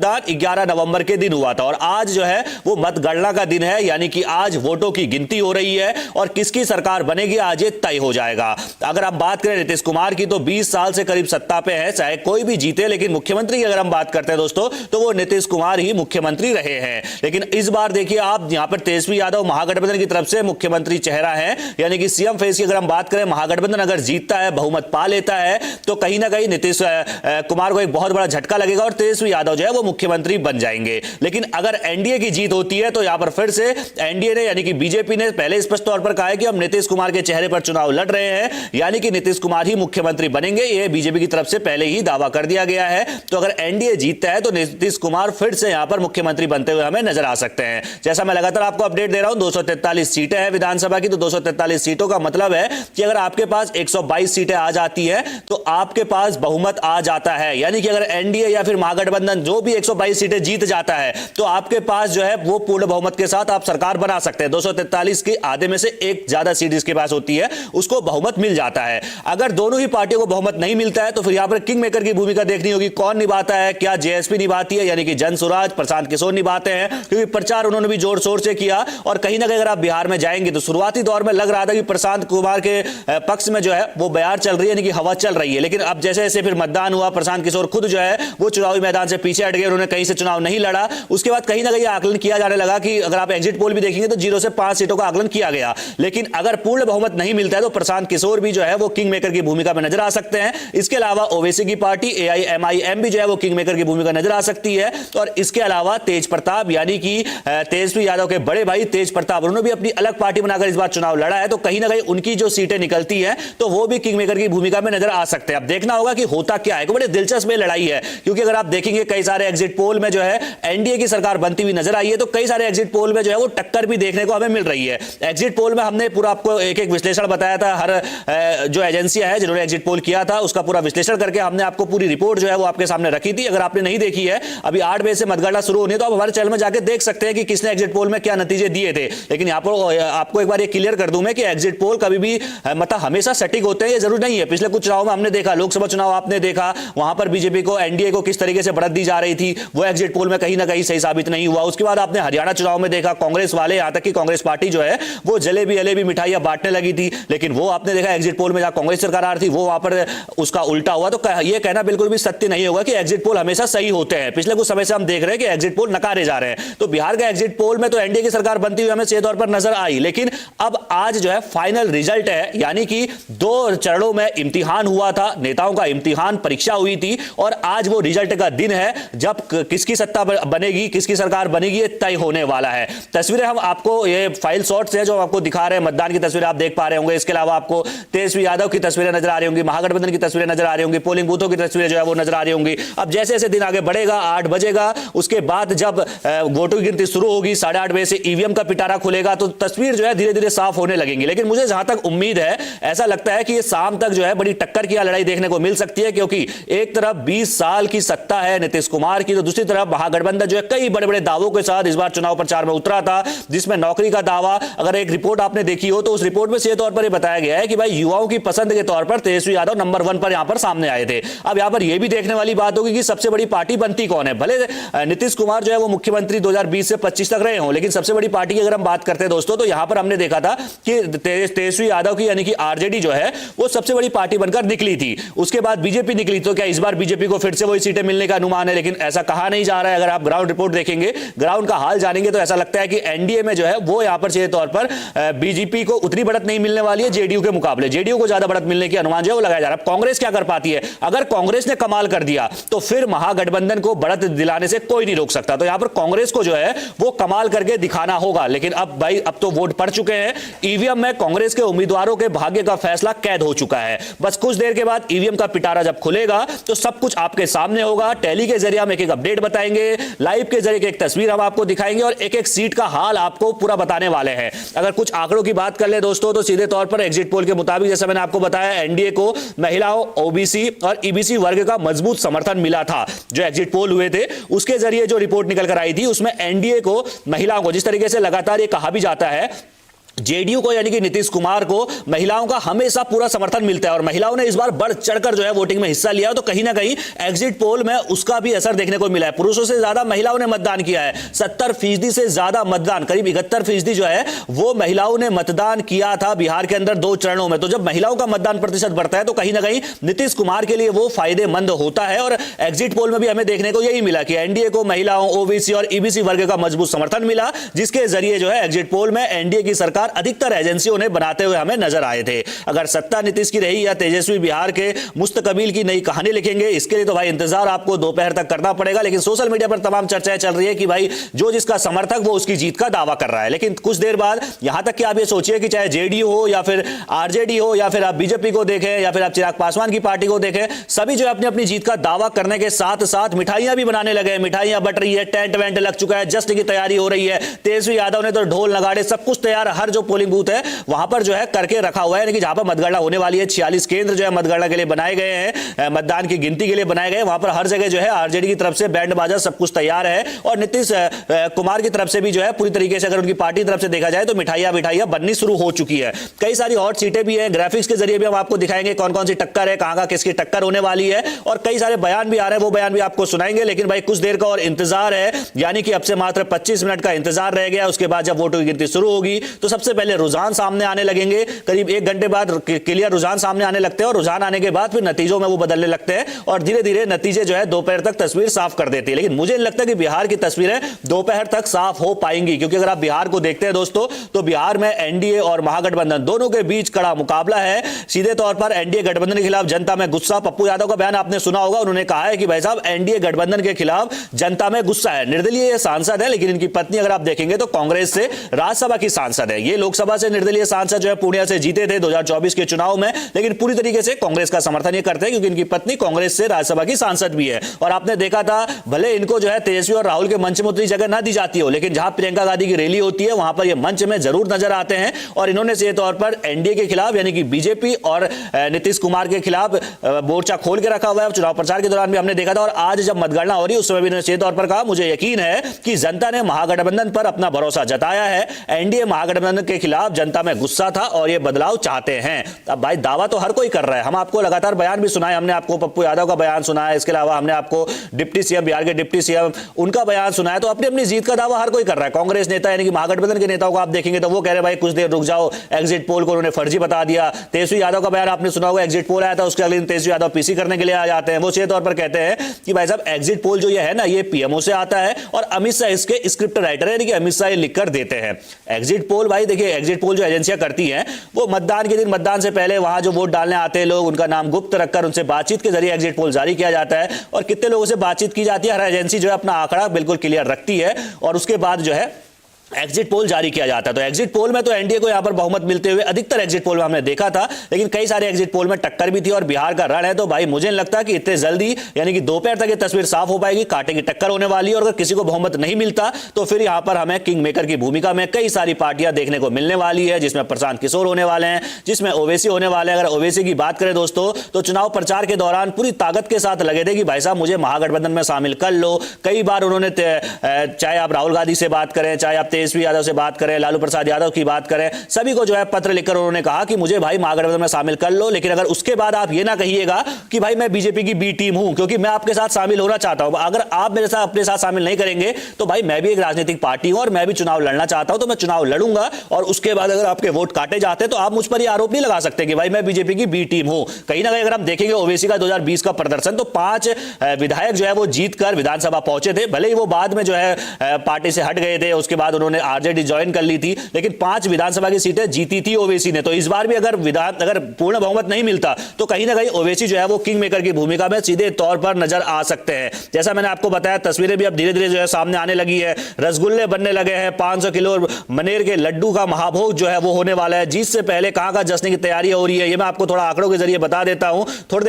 मतदान 11 नवंबर के दिन हुआ था और आज जो है वो मतगणना का दिन है, यानी कि आज वोटों की गिनती हो रही है और किसकी सरकार बनेगी आज ये तय हो जाएगा। अगर हम बात करें नीतीश कुमार की तो 20 साल से करीब सत्ता पे है, चाहे कोई भी जीते, लेकिन मुख्यमंत्री की अगर हम बात करते हैं दोस्तों तो वो नीतीश कुमार ही मुख्यमंत्री रहे हैं। लेकिन इस बार देखिए आप यहां पर तेजस्वी यादव महागठबंधन की तरफ से मुख्यमंत्री चेहरा है, यानी कि सीएम फेस की अगर हम बात करें, महागठबंधन अगर जीतता है, बहुमत पा लेता है तो कहीं ना कहीं नीतीश कुमार को एक बहुत बड़ा झटका लगेगा और तेजस्वी यादव जो है वो मुख्यमंत्री बन जाएंगे। लेकिन अगर एनडीए की जीत होती है तो यहां पर फिर से एनडीए ने यानी कि बीजेपी ने पहले स्पष्ट तौर पर कहा है कि हम नीतीश कुमार के चेहरे पर चुनाव लड़ रहे हैं, यानी कि नीतीश कुमार ही मुख्यमंत्री बनेंगे, यह बीजेपी की तरफ से पहले ही दावा कर दिया गया है। तो अगर एनडीए जीतता है तो नीतीश कुमार फिर से यहां पर मुख्यमंत्री बनते हुए हमें नजर आ सकते हैं। जैसा मैं लगातार आपको अपडेट दे रहा हूं, 243 सीटें हैं विधानसभा की, तो 243 सीटों का मतलब है कि अगर आपके पास 122 सीटें आ जाती है तो आपके पास बहुमत आ जाता है, यानी कि अगर एनडीए या फिर महागठबंधन जो भी 122 सीटें जीत जाता है तो आपके पास जो है वो पूर्ण बहुमत के साथ आप सरकार बना सकते हैं। 243 की आधे में से एक ज्यादा सीट जिसके पास होती है उसको बहुमत मिल जाता है। अगर दोनों ही पार्टियों को बहुमत नहीं मिलता है तो फिर यहां पर किंग मेकर की भूमिका देखनी होगी, कौन निभाता है, क्या जेएसपी निभाती है यानी कि जन स्वराज प्रशांत किशोर निभाते हैं, क्योंकि प्रचार उन्होंने भी जोर शोर से किया और कहीं ना कहीं अगर आप बिहार में जाएंगे तो शुरुआती दौर में लग रहा था कि प्रशांत कुमार के पक्ष में जो है वो बयार चल रही है, यानी कि हवा चल रही है। लेकिन अब जैसे जैसे फिर मतदान हुआ, प्रशांत किशोर खुद जो है वो चुनावी मैदान से पीछे हट गए, उन्होंने कहीं से चुनाव नहीं लड़ा। उसके बाद कहीं ना कहीं आकलन किया जाने लगा कि अगर आप एग्जिट पोल भी देखेंगे तो 0 से 5 सीटों का आकलन किया गया। लेकिन अगर पूर्ण बहुमत नहीं मिलता है तो प्रशांत किशोर भी जो है वो किंग मेकर की भूमिका में नजर आ सकते हैं। इसके अलावा ओवैसी की पार्टी एआईएमआईएम भी जो है वो किंग मेकर की भूमिका नजर आ सकती है। और इसके अलावा तेज प्रताप यानी कि तेजस्वी यादव के बड़े भाई तेज प्रताप, उन्होंने भी अपनी अलग पार्टी बनाकर इस बार चुनाव लड़ा है, तो कहीं ना कहीं उनकी जो सीटें निकलती है तो वो भी किंग मेकर की भूमिका में नजर आ सकते हैं। अब देखना होगा कि होता क्या है, बड़ी दिलचस्प लड़ाई है, क्योंकि अगर आप देखेंगे कई सारे एग्जिट पोल में जो है एनडीए की सरकार बनती हुई नजर आई है, तो कई सारे एग्जिट पोल में जो है वो टक्कर भी देखने को हमें मिल रही है। एग्जिट पोल में हमने पूरा आपको एक एक विश्लेषण बताया था, हर जो एजेंसियां है जिन्होंने एग्जिट पोल किया था उसका पूरा विश्लेषण करके हमने आपको पूरी रिपोर्ट जो है वो आपके सामने रखी थी। अगर आपने नहीं देखी है, अभी 8 बजे से मतगणना शुरू होनी है, तो आप हमारे चैनल में जाकर देख सकते हैं कि किसने एग्जिट पोल में क्या नतीजे दिए थे। लेकिन यहाँ पर आपको एक बार ये क्लियर कर दूं मैं कि एग्जिट पोल कभी भी मतलब हमेशा सटीक होते हैं ये जरूर नहीं है। पिछले कुछ चुनाव में हमने देखा, लोकसभा चुनाव आपने देखा, वहां पर बीजेपी को एनडीए को किस तरीके से बढ़त दी जा रही थी, वो एग्जिट पोल में कहीं ना कहीं सही साबित नहीं हुआ। उसके बाद आपने हरियाणा चुनाव में देखा, कांग्रेस वाले, यहां तक कि कांग्रेस पार्टी जो है वो जलेबी जलेबी मिठाइयां बांटने लगी थी, लेकिन वो आपने देखा एग्जिट पोल में जहां कांग्रेस सरकार आ रही थी वो वहां पर उसका उल्टा हुआ। तो ये कहना बिल्कुल भी सत्य नहीं होगा कि एग्जिट पोल हमेशा सही होते हैं। पिछले कुछ समय से हम देख रहे हैं कि एग्जिट पोल नकारे जा रहे हैं। तो बिहार का एग्जिट पोल में तो एनडीए की सरकार बनती हुई हमें सीधे तौर पर नजर आई, लेकिन अब आज जो है फाइनल रिजल्ट है, यानी कि 2 चरणों में इम्तिहान हुआ था, नेताओं का इम्तिहान परीक्षा हुई थी और आज वो रिजल्ट का दिन है जब किसकी सत्ता बनेगी, किसकी सरकार बनेगी, ये तय होने वाला है। तस्वीरें हम आपको ये फाइल शॉट्स हैं जो आपको दिखा रहे हैं, मतदान की तस्वीरें आप देख पा रहे होंगे। इसके अलावा आपको तेजस्वी यादव की तस्वीरें नजर आ रही होंगी, महागठबंधन की तस्वीरें नजर आ रही होंगी, पोलिंग बूथों की तस्वीरें जो है वो नजर आ रही होंगी। अब जैसे जैसे दिन आगे बढ़ेगा, 8 बजेगा, उसके बाद जब वोटों की गिनती शुरू होगी, 8:30 बजे से ईवीएम का पिटारा खुलेगा, तो तस्वीर जो है धीरे धीरे साफ होने लगेंगी। लेकिन मुझे जहां तक उम्मीद है, ऐसा लगता है कि ये शाम तक जो है बड़ी टक्कर की लड़ाई देखने को मिल सकती है, क्योंकि एक तरफ 20 साल की सत्ता है नीतीश कुमार की, तो दूसरी तरफ महागठबंधन जो है कई बड़े बड़े दावों के साथ इस बार चुनाव प्रचार में उतरा था, जिसमें नौकरी का दावा, अगर एक रिपोर्ट आपने देखी हो तो उस रिपोर्ट में सीधे तौर पर यह बताया गया है कि भाई युवाओं की पसंद के तौर पर तेजस्वी यादव नंबर 1 पर यहां पर सामने आए थे। अब यहां पर यह भी देखने वाली बात होगी कि सबसे बड़ी पार्टी बनती कौन है। भले नीतीश कुमार जो है वो मुख्यमंत्री 2020 से 25 तक रहे हों, लेकिन सबसे बड़ी पार्टी की अगर हम बात करते हैं दोस्तों, तो यहां पर हमने देखा था कि तेजस्वी यादव की यानी कि आरजेडी जो है वो सबसे बड़ी पार्टी बनकर निकली थी। उसके बाद बीजेपी निकली, तो क्या इस बार बीजेपी को फिर से वही सीटें मिलने का अनुमान है, लेकिन ऐसा कहा नहीं जा रहा है। अगर आप ग्राउंड रिपोर्ट देखेंगे, ग्राउंड का हाल जानेंगे, तो ऐसा लगता है कि एनडीए में जो है वो यहां पर सीधे तौर पर बीजेपी को उतनी बढ़त नहीं मिलने वाली है, जेडीयू के मुकाबले जेडीयू को ज्यादा बढ़त मिलने की अनुमान जो है वो लगाया जा रहा है। कांग्रेस क्या कर पाती है, अगर कांग्रेस ने कमाल कर दिया तो फिर महागठबंधन को बढ़त दिलाने से कोई नहीं रोक सकता। तो यहां पर कांग्रेस को जो है वो कमाल करके दिखाना होगा। लेकिन अब भाई अब तो वोट पड़ चुके हैं, ईवीएम में कांग्रेस के उम्मीदवारों के भाग्य का फैसला कैद हो चुका है। बस कुछ देर के बाद ईवीएम का पिटारा जब खुलेगा तो सब कुछ आपके सामने होगा। टेली के जरिए हम एक एक अपडेट बताएंगे, लाइव के जरिए एक तस्वीर हम आपको दिखाएंगे और एक एक सीट का हाल आपको पूरा बताने वाले हैं। अगर कुछ आंकड़ों की बात कर ले दोस्तों, तो सीधे तौर पर एग्जिट पोल के मुताबिक जैसा मैंने आपको बताया, एनडीए को महिलाओं, ओबीसी और ईबीसी वर्ग का मजबूत समर्थन मिला था। जो एग्जिट पोल हुए थे उसके जरिए जो रिपोर्ट निकल कर आई थी उसमें एनडीए को, महिलाओं को, जिस तरीके से लगातार ये कहा भी जाता है जेडीयू को यानी कि नीतीश कुमार को महिलाओं का हमेशा पूरा समर्थन मिलता है और महिलाओं ने इस बार बढ़ चढ़कर जो है वोटिंग में हिस्सा लिया, तो कहीं ना कहीं एग्जिट पोल में उसका भी असर देखने को मिला है। पुरुषों से ज्यादा महिलाओं ने मतदान किया है, 70% से ज्यादा मतदान, करीब 71% जो है वो महिलाओं ने मतदान किया था बिहार के अंदर 2 चरणों में। तो जब महिलाओं का मतदान प्रतिशत बढ़ता है तो कहीं ना कहीं नीतीश कुमार के लिए वो फायदेमंद होता है। और एग्जिट पोल में भी हमें देखने को यही मिला कि एनडीए को महिलाओं, ओबीसी और ईबीसी वर्ग का मजबूत समर्थन मिला, जिसके जरिए जो है एग्जिट पोल में एनडीए की सरकार अधिकतर एजेंसियों ने बनाते हुए हमें नजर आए थे। अगर सत्ता नीतीश की रही या तेजस्वी बिहार के मुस्तकबिल की नई कहानी लिखेंगे, इसके लिए तो भाई इंतजार आपको दोपहर तक करना पड़ेगा। लेकिन सोशल मीडिया पर तमाम चर्चाएं चल रही है कि भाई जो जिसका समर्थक वो उसकी जीत का दावा कर रहा है। लेकिन कुछ देर बाद यहां तक कि आप ये सोचिए कि चाहे जेडीयू हो या फिर आरजेडी हो या फिर आप बीजेपी को देखें या फिर आप चिराग पासवान की पार्टी को देखें, सभी जो है अपनी अपनी जीत का दावा करने के साथ साथ मिठाइयां भी बनाने लगे। मिठाइयां बट रही है, टेंट वेंट लग चुका है, जश्न की तैयारी हो रही है। तेजस्वी यादव ने तो ढोल नगाड़े सब कुछ तैयार, हर जो पोलिंग बूथ है वहां पर जो है करके रखा हुआ है, यानी कि जहां पर मतगणना होने वाली है 46 केंद्र जो है मतगणना के लिए बनाए गए हैं, मतदान की गिनती के लिए बनाए गए। वहां पर हर जगह जो है आरजेडी की तरफ से बैंड बाजा सब कुछ तैयार है और नीतीश कुमार की तरफ से भी जो है पूरी तरीके से अगर उनकी पार्टी की तरफ से देखा जाए तो मिठाइयां बननी शुरू हो चुकी है। कई सारी हॉट सीटें भी है, ग्राफिक्स के जरिए भी हम आपको दिखाएंगे कौन कौन सी टक्कर है, कहां किसकी टक्कर होने वाली है और कई सारे बयान भी आ रहे हैं, वो बयान भी आपको सुनाएंगे। लेकिन भाई कुछ देर का और इंतजार है, यानी कि अब से मात्र 25 मिनट का इंतजार रह गया। उसके बाद जब वोटों की गिनती शुरू होगी तो सबसे पहले रुझान सामने आने लगेंगे, करीब 1 घंटे बाद क्लियर रुझान सामने आने लगते हैं और रुझान आने के बाद फिर नतीजों में वो बदलने लगते हैं और धीरे धीरे नतीजे जो है दोपहर तक तस्वीर साफ कर देती है। लेकिन मुझे नहीं लगता कि बिहार की तस्वीरें दोपहर तक साफ हो पाएंगी, क्योंकि अगर आप बिहार को देखते हैं दोस्तों तो बिहार में एनडीए और महागठबंधन दोनों के बीच कड़ा मुकाबला है। सीधे तौर पर एनडीए गठबंधन के खिलाफ जनता में गुस्सा, पप्पू यादव का बयान आपने सुना होगा, उन्होंने कहा है कि भाई साहब एनडीए गठबंधन के खिलाफ जनता में गुस्सा है। निर्दलीय सांसद है, लेकिन इनकी पत्नी अगर आप देखेंगे तो कांग्रेस से राज्यसभा की सांसद है। ये लोकसभा से निर्दलीय सांसद जो है पूर्णिया से जीते थे 2024 के चुनाव में, लेकिन पूरी तरीके से कांग्रेस का समर्थन ये करते हैं क्योंकि इनकी पत्नी कांग्रेस से राज्यसभा की सांसद भी है। और आपने देखा था भले इनको जो है तेजस्वी और राहुल के मंच में उतनी जगह ना दी जाती हो, लेकिन जहां प्रियंका गांधी की रैली होती है वहां पर ये मंच में जरूर नजर आते हैं। और इन्होंने सीधे तौर पर एनडीए के खिलाफ यानी कि बीजेपी और नीतीश कुमार के खिलाफ मोर्चा खोल के रखा हुआ है। चुनाव प्रचार के दौरान भी हमने देखा था और आज जब मतगणना हो रही है उस समय भी इन्होंने सीधे तौर पर कहा मुझे यकीन है कि जनता ने महागठबंधन पर अपना भरोसा जताया है। एनडीए महागठबंधन के खिलाफ जनता में गुस्सा था और ये बदलाव चाहते हैं। अब भाई दावा तो हर कोई कर रहा है, हम आपको लगातार बयान भी सुनाए, हमने आपको पप्पू यादव का बयान सुनाया, इसके अलावा हमने आपको डिप्टी सीएम, बिहार के डिप्टी सीएम उनका बयान सुनाया। तो अपनी अपनी जीत का दावा हर कोई कर रहा है। कांग्रेस नेता यानी कि महागठबंधन के नेताओं को आप देखेंगे तो वो कह रहे भाई कुछ देर रुक जाओ, एग्जिट पोल को उन्होंने फर्जी बता दिया। तेजस्वी यादव का बयान आपने सुना होगा, एग्जिट पोल आया था उसके अगले दिन तेजस्वी यादव पीसी करने के लिए आ जाते हैं। वो सीधे तौर पर कहते हैं कि भाई साहब एग्जिट पोल जो ये है ना ये पीएमओ से आता है और अमित शाह इसके स्क्रिप्ट राइटर है, यानी कि अमित शाह ये लिखकर देते हैं। एग्जिट पोल भाई देखिए, एग्जिट पोल जो एजेंसियां करती हैं वो मतदान के दिन, मतदान से पहले वहां जो वोट डालने आते हैं लोग उनका नाम गुप्त रखकर उनसे बातचीत के जरिए एग्जिट पोल जारी किया जाता है। और कितने लोगों से बातचीत की जाती है, हर एजेंसी जो है अपना आंकड़ा बिल्कुल क्लियर रखती है और उसके बाद जो है एग्जिट पोल जारी किया जाता है। तो एग्जिट पोल में तो एनडीए को यहां पर बहुमत मिलते हुए अधिकतर एग्जिट पोल में हमने देखा था, लेकिन कई सारे एग्जिट पोल में टक्कर भी थी और बिहार का रण है। तो भाई मुझे नहीं लगता कि इतने जल्दी यानी कि दोपहर तक ये तस्वीर साफ हो पाएगी, कांटे की टक्कर होने वाली है। और अगर किसी को बहुमत नहीं मिलता तो फिर यहां पर हमें किंग मेकर की भूमिका में कई सारी पार्टियां देखने को मिलने वाली है, जिसमें प्रशांत किशोर होने वाले हैं, जिसमें ओवैसी होने वाले हैं। अगर ओवैसी की बात करें दोस्तों तो चुनाव प्रचार के दौरान पूरी ताकत के साथ लगे थे कि भाई साहब मुझे महागठबंधन में शामिल कर लो। कई बार उन्होंने चाहे आप राहुल गांधी से बात करें, चाहे आप तेजस्वी यादव से बात करें, लालू प्रसाद यादव की बात करें, सभी को जो है पत्र लिखकर उन्होंने कहा कि मुझे भाई महागठबंधन में शामिल कर लो। लेकिन अगर उसके बाद आप ये ना कहिएगा कि भाई मैं बीजेपी की बी टीम हूं क्योंकि मैं आपके साथ शामिल होना चाहता हूं। अगर आप मेरे साथ अपने साथ शामिल नहीं करेंगे तो भाई मैं भी एक राजनीतिक पार्टी हूं और मैं भी चुनाव लड़ना चाहता हूं, तो मैं चुनाव लड़ूंगा। और उसके बाद अगर आपके वोट काटे जाते तो आप मुझ पर यह आरोप नहीं लगा सकते कि भाई मैं बीजेपी की बी टीम हूं। कहीं ना कहीं अगर हम देखेंगे ओवैसी का 2020 का प्रदर्शन तो 5 विधायक जो है वो जीतकर विधानसभा पहुंचे थे। भले ही वो बाद में जो है पार्टी से हट गए थे, उसके बाद उन्होंने आरजेडी ज्वाइन कर ली थी, लेकिन 5 विधानसभा की सीटें जीती थी ओवैसी ने। तो इस बार भी अगर पूर्ण बहुमत नहीं मिलता तो कहीं ना कहीं ओवैसी जो है वो किंग मेकर की भूमिका में सीधे तौर पर नजर आ सकते हैं। जैसा मैंने आपको बताया तस्वीरें भी अब धीरे धीरे जो है सामने आने लगी है, रसगुल्ले बनने लगे हैं, 500 किलो मनेर के लड्डू का महाभोग जो है वो होने वाला है। जीत से पहले कहां का जश्न की तैयारी हो रही है ये मैं आपको थोड़ा आंकड़ों के जरिए बता देता हूं। थोड़ी देर